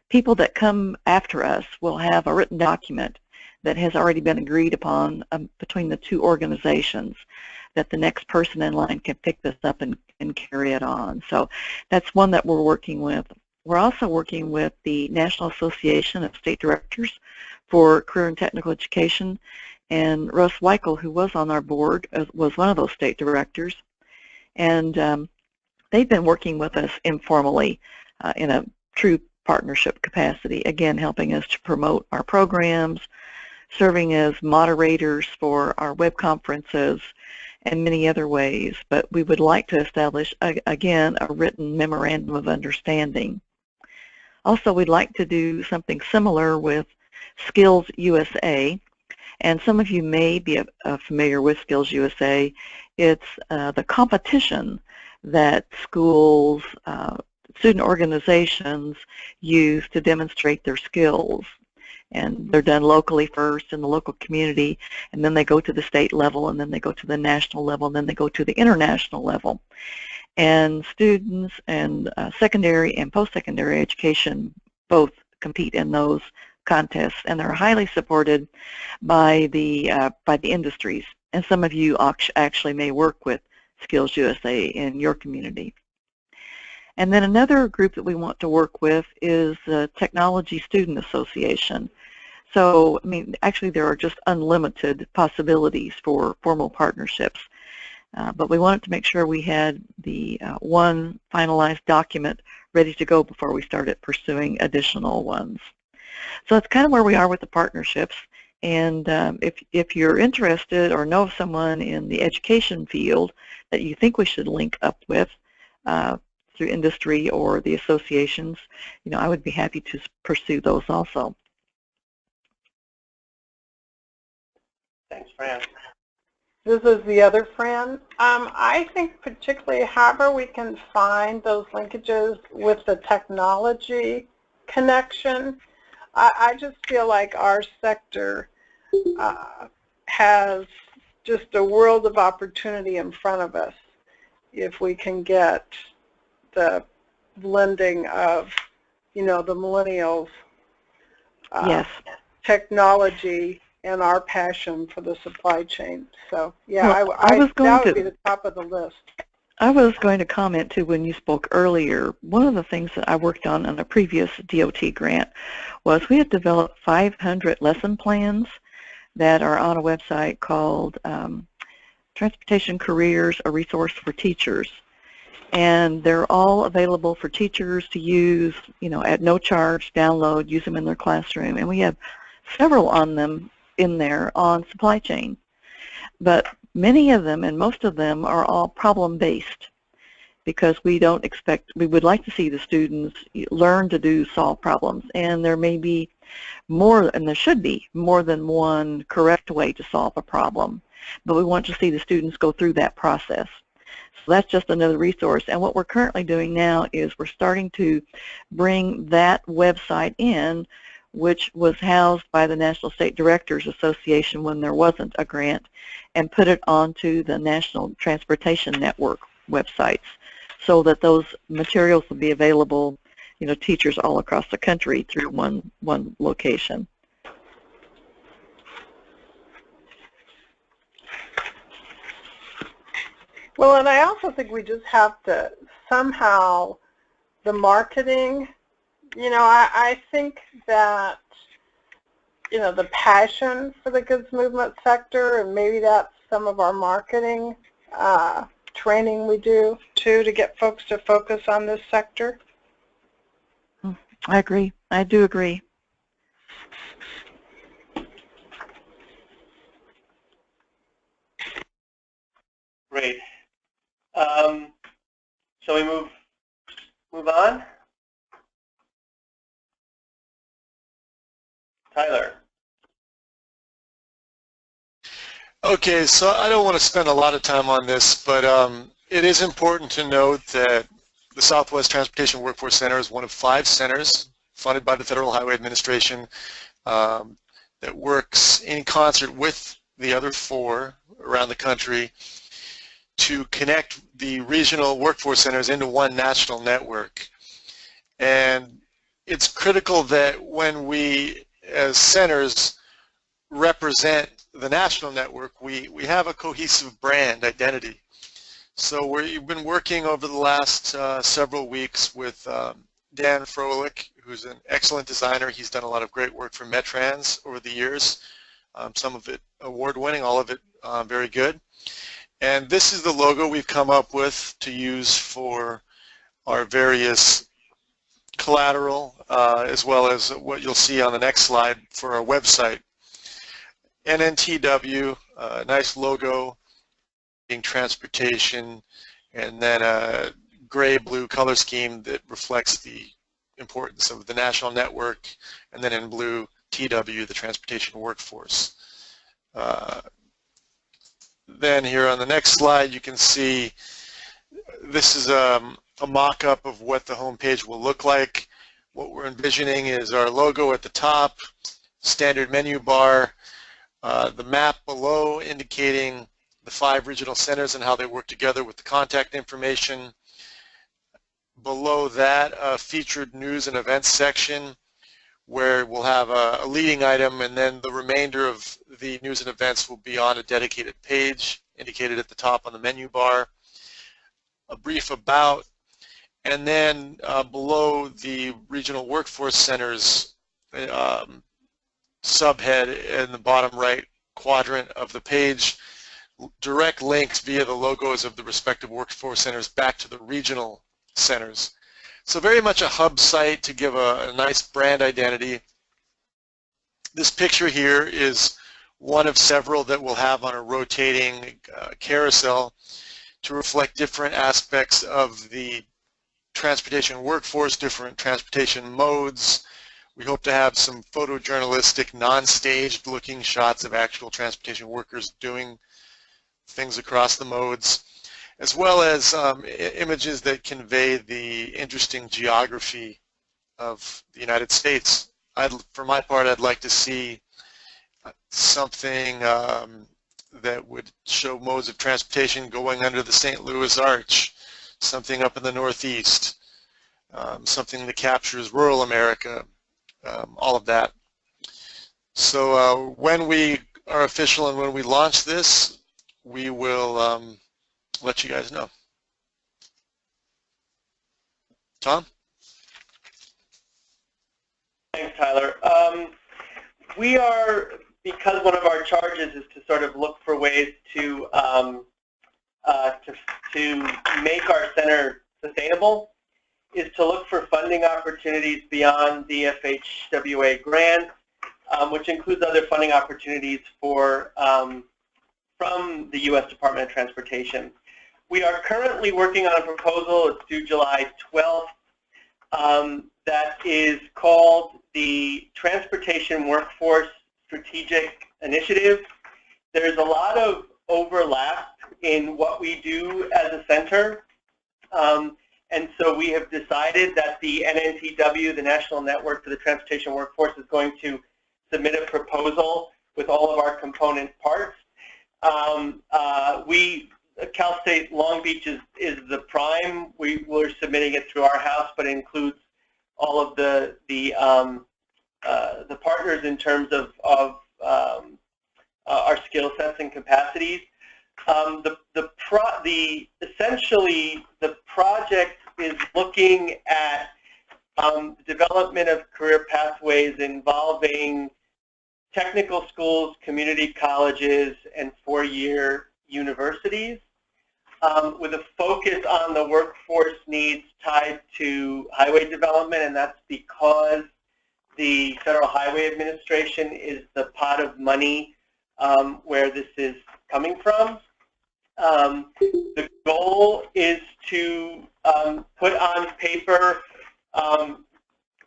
people that come after us will have a written document that has already been agreed upon between the two organizations, that the next person in line can pick this up and carry it on. So that's one that we're working with. We're also working with the National Association of State Directors for Career and Technical Education, and Russ Weichel, who was on our board, was one of those state directors. And they've been working with us informally in a true partnership capacity, again helping us to promote our programs, serving as moderators for our web conferences, and many other ways. But we would like to establish, again, a written memorandum of understanding. Also, we'd like to do something similar with Skills USA, And some of you may be familiar with Skills USA. It's the competition that schools, student organizations use to demonstrate their skills. And they're done locally first in the local community, and then they go to the state level, and then they go to the national level, and then they go to the international level. And students and secondary and post-secondary education both compete in those contests, and they're highly supported by the industries. And some of you actually may work with Skills USA in your community. And then another group that we want to work with is the Technology Student Association. So, I mean, actually there are just unlimited possibilities for formal partnerships. But we wanted to make sure we had the one finalized document ready to go before we started pursuing additional ones. So that's kind of where we are with the partnerships. And if you're interested or know of someone in the education field that you think we should link up with through industry or the associations, you know, I would be happy to pursue those also. Thanks, Fran. This is the other Fran. I think particularly however we can find those linkages with the technology connection. I just feel like our sector has just a world of opportunity in front of us if we can get the blending of, you know, the millennials, yes, technology, and our passion for the supply chain. So, yeah, well, that would be the top of the list. I was going to comment, too, when you spoke earlier. One of the things that I worked on a previous DOT grant was we had developed 500 lesson plans that are on a website called Transportation Careers, a Resource for Teachers. And they're all available for teachers to use, you know, at no charge, download, use them in their classroom. And we have several on them in there on supply chain. But many of them and most of them are all problem-based because we would like to see the students learn to solve problems. And there may be more, and there should be more than one correct way to solve a problem. But we want to see the students go through that process. So that's just another resource. And what we're currently doing now is we're starting to bring that website in, which was housed by the National State Directors Association when there wasn't a grant, and put it onto the National Transportation Network websites so that those materials will be available, you know, teachers all across the country through one location. Well, and I also think we just have to somehow, the marketing, you know, I think that, you know, the passion for the goods movement sector, and maybe that's some of our marketing training we do, too, to get folks to focus on this sector. I agree. I do agree. Great. Shall we move on? Tyler. Okay, so I don't want to spend a lot of time on this, but it is important to note that the Southwest Transportation Workforce Center is one of 5 centers funded by the Federal Highway Administration that works in concert with the other 4 around the country to connect the regional workforce centers into one national network. And it's critical that when we, as centers, represent the national network, we have a cohesive brand identity. So we've been working over the last several weeks with Dan Froelich, who's an excellent designer. He's done a lot of great work for Metrans over the years, some of it award-winning, all of it very good. And this is the logo we've come up with to use for our various collateral, as well as what you'll see on the next slide for our website. NNTW, nice logo, being transportation, and then a gray-blue color scheme that reflects the importance of the national network, and then in blue, TW, the transportation workforce. Then here on the next slide, you can see this is a mock-up of what the home page will look like. What we're envisioning is our logo at the top, standard menu bar, the map below indicating the 5 regional centers and how they work together with the contact information. Below that, a featured news and events section where we'll have a leading item, and then the remainder of the news and events will be on a dedicated page indicated at the top on the menu bar. A brief about, and then below the regional workforce centers subhead in the bottom right quadrant of the page, direct links via the logos of the respective workforce centers back to the regional centers. So very much a hub site to give a nice brand identity. This picture here is one of several that we'll have on a rotating carousel to reflect different aspects of the transportation workforce, different transportation modes. We hope to have some photojournalistic, non-staged looking shots of actual transportation workers doing things across the modes, as well as images that convey the interesting geography of the United States. For my part, I'd like to see something that would show modes of transportation going under the St. Louis Arch, something up in the Northeast, something that captures rural America, all of that. So when we are official and when we launch this, we will let you guys know. Tom? Thanks, Tyler. We are, because one of our charges is to sort of look for ways to make our center sustainable, is to look for funding opportunities beyond the FHWA grant, which includes other funding opportunities for from the U.S. Department of Transportation. We are currently working on a proposal. It's due July 12th. That is called the Transportation Workforce Strategic Initiative. There's a lot of overlap in what we do as a center, and so we have decided that the NNTW, the National Network for the Transportation Workforce, is going to submit a proposal with all of our component parts. Cal State Long Beach is the prime. We're submitting it through our house, but it includes all of the partners in terms of our skill sets and capacities. Essentially, the project is looking at the development of career pathways involving technical schools, community colleges, and four-year universities, with a focus on the workforce needs tied to highway development, and that's because the Federal Highway Administration is the pot of money where this is coming from. The goal is to put on paper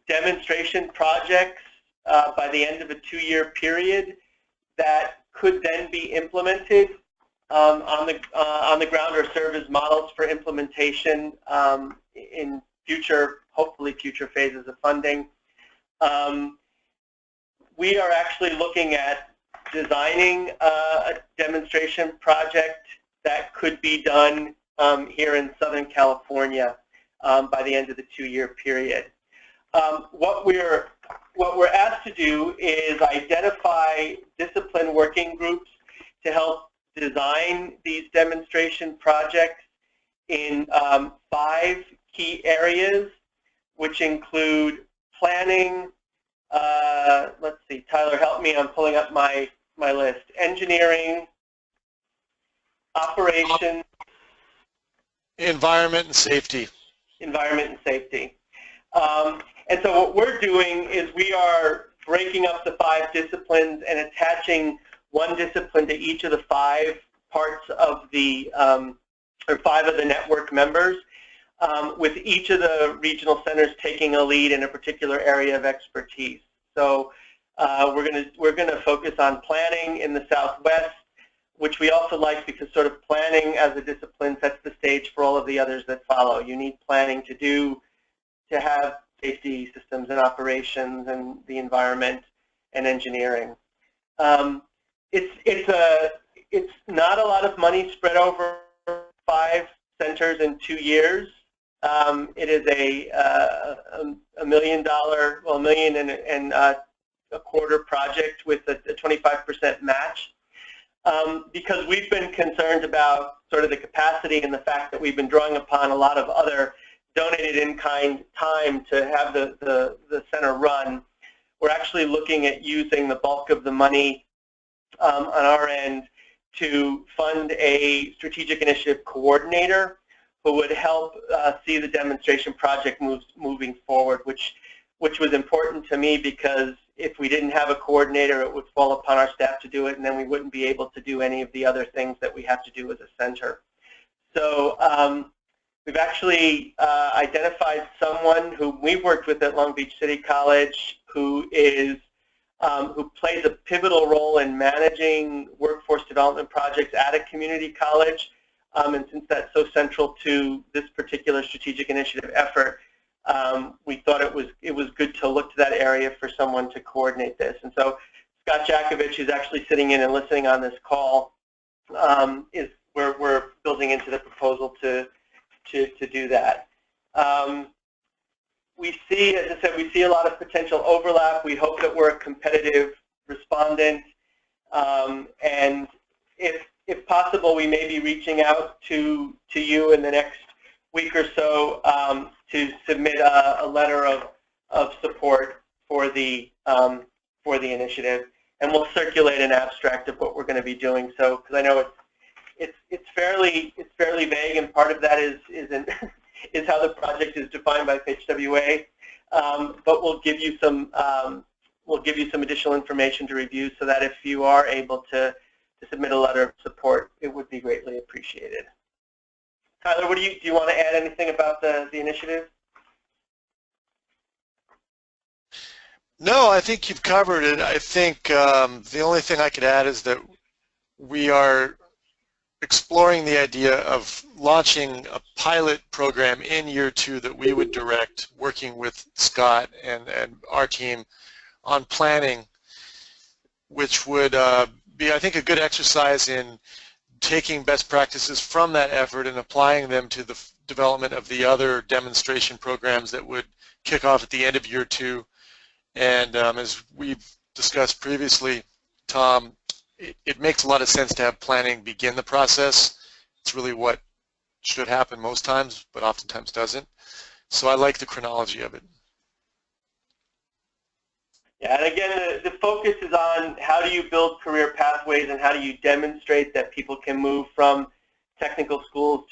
demonstration projects by the end of a 2-year period that could then be implemented on the ground or serve as models for implementation in future, hopefully future phases of funding. We are actually looking at designing a demonstration project that could be done here in Southern California by the end of the 2-year period. What we're asked to do is identify discipline working groups to help design these demonstration projects in 5 key areas, which include planning, let's see, Tyler, help me, I'm pulling up my list. Engineering, operations, environment and safety. Environment and safety. And so what we're doing is we are breaking up the 5 disciplines and attaching one discipline to each of the 5 parts of the, or 5 of the network members, with each of the regional centers taking a lead in a particular area of expertise. So We're gonna focus on planning in the Southwest, which we also like because sort of planning as a discipline sets the stage for all of the others that follow. You need planning to have safety systems and operations and the environment and engineering. It's not a lot of money spread over 5 centers in 2 years. It is $1 million, well, $1.25 million project with a 25% match. Because we've been concerned about sort of the capacity and the fact that we've been drawing upon a lot of other donated in-kind time to have the center run. We're actually looking at using the bulk of the money on our end to fund a strategic initiative coordinator who would help see the demonstration project moving forward, which was important to me because if we didn't have a coordinator, it would fall upon our staff to do it, and then we wouldn't be able to do any of the other things that we have to do as a center. So we've actually identified someone who we've worked with at Long Beach City College who plays a pivotal role in managing workforce development projects at a community college. And since that's so central to this particular strategic initiative effort, we thought it was good to look to that area for someone to coordinate this. And so Scott Jakovich, who's actually sitting in and listening on this call, is where we're building into the proposal to do that. We see, as I said, we see a lot of potential overlap. We hope that we're a competitive respondent, and if possible, we may be reaching out to you in the next week or so to submit a letter of support for the initiative, and we'll circulate an abstract of what we're going to be doing. So, because I know it's fairly vague, and part of that is how the project is defined by FHWA, but we'll give you some additional information to review, so that if you are able to submit a letter of support, it would be greatly appreciated. Tyler, do you want to add anything about the initiative? No, I think you've covered it. I think the only thing I could add is that we are exploring the idea of launching a pilot program in year 2 that we would direct, working with Scott and our team on planning, which would be, I think, a good exercise in taking best practices from that effort and applying them to the development of the other demonstration programs that would kick off at the end of year 2. And as we've discussed previously, Tom, it makes a lot of sense to have planning begin the process. It's really what should happen most times, but oftentimes doesn't. So I like the chronology of it. Yeah, and again, the focus is on how do you build career pathways and how do you demonstrate that people can move from technical schools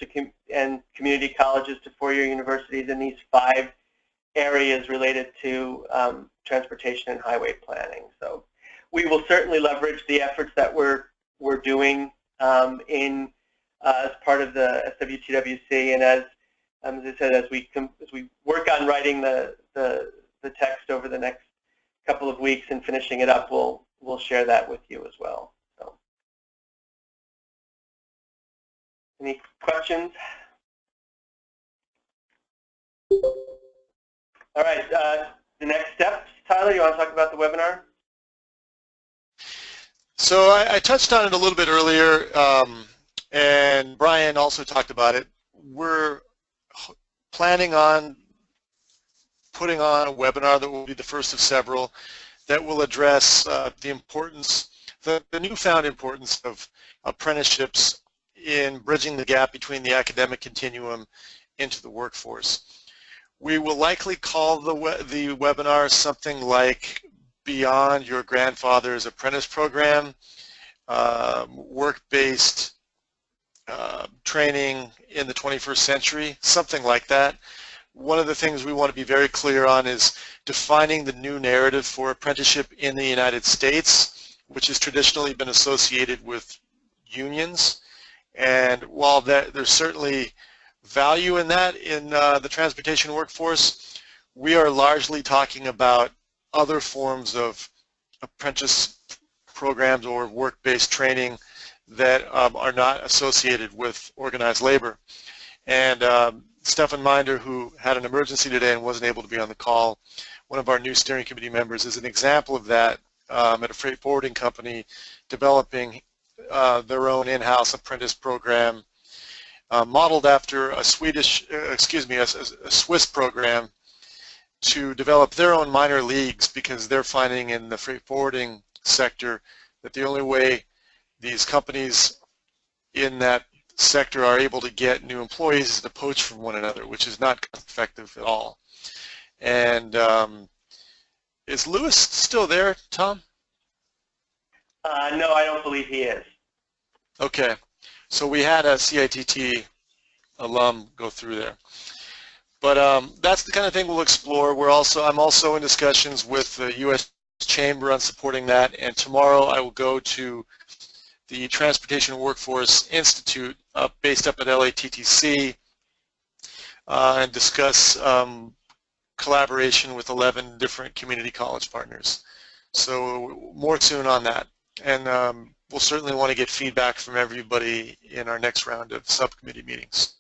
and community colleges to 4-year universities in these 5 areas related to transportation and highway planning. So we will certainly leverage the efforts that we're doing as part of the SWTWC, and as I said, as we work on writing the text over the next couple of weeks and finishing it up, we'll share that with you as well. So, any questions? All right, the next steps, Tyler, you want to talk about the webinar? So I touched on it a little bit earlier, and Brian also talked about it. We're planning on putting on a webinar that will be the first of several that will address the importance, the newfound importance of apprenticeships in bridging the gap between the academic continuum into the workforce. We will likely call the webinar something like Beyond Your Grandfather's Apprentice Program, work-based training in the 21st century, something like that. One of the things we want to be very clear on is defining the new narrative for apprenticeship in the United States, which has traditionally been associated with unions. And while there's certainly value in that in the transportation workforce, we are largely talking about other forms of apprentice programs or work-based training that are not associated with organized labor. And Stefan Minder, who had an emergency today and wasn't able to be on the call, one of our new steering committee members, is an example of that at a freight forwarding company developing their own in-house apprentice program modeled after a Swiss program to develop their own minor leagues, because they're finding in the freight forwarding sector that the only way these companies in that sector are able to get new employees is to poach from one another, which is not effective at all. And is Lewis still there, Tom? No, I don't believe he is. Okay, so we had a CITT alum go through there. But that's the kind of thing we'll explore. I'm also in discussions with the U.S. Chamber on supporting that, and tomorrow I will go to the Transportation Workforce Institute based up at LATTC and discuss collaboration with 11 different community college partners. So more soon on that. And we'll certainly want to get feedback from everybody in our next round of subcommittee meetings.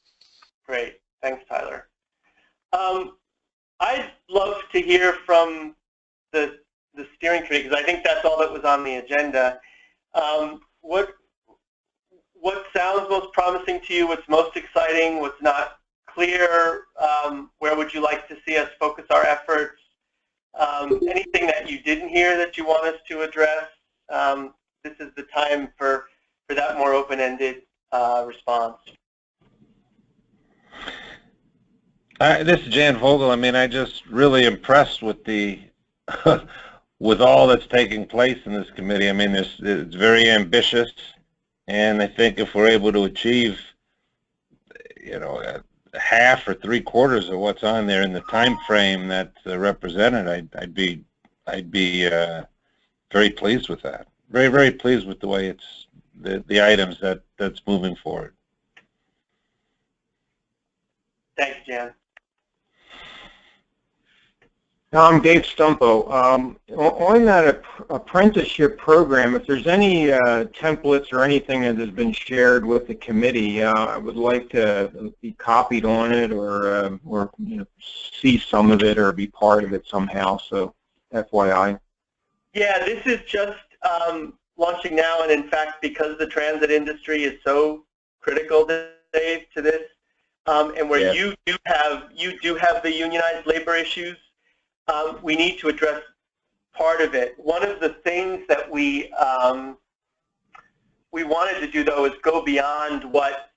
Great. Thanks, Tyler. I'd love to hear from the steering committee, because I think that's all that was on the agenda. What sounds most promising to you? What's most exciting? What's not clear? Where would you like to see us focus our efforts? Anything that you didn't hear that you want us to address? This is the time for that more open-ended response. This is Jan Vogel. I mean, I just really impressed with the with all that's taking place in this committee. I mean, it's very ambitious, and I think if we're able to achieve, you know, half or 3/4 of what's on there in the time frame that's represented, I'd be very pleased with that. Very, very pleased with the way it's the items that's moving forward. Thanks, Jan. I'm Dave Stumpo. On that apprenticeship program, if there's any templates or anything that has been shared with the committee, I would like to be copied on it, or you know, see some of it or be part of it somehow. So, FYI. Yeah, this is just launching now, and in fact, because the transit industry is so critical, Dave, to this, and where you do have the unionized labor issues. We need to address part of it. One of the things that we wanted to do, though, is go beyond what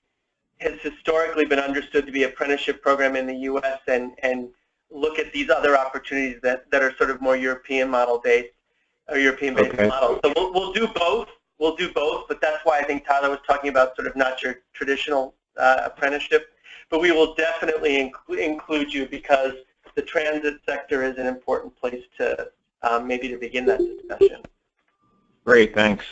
has historically been understood to be an apprenticeship program in the U.S. and look at these other opportunities that are sort of more European model based or European-based models. So we'll do both. We'll do both, but that's why I think Tyler was talking about sort of not your traditional apprenticeship. But we will definitely include you, because the transit sector is an important place to maybe to begin that discussion. Great, thanks.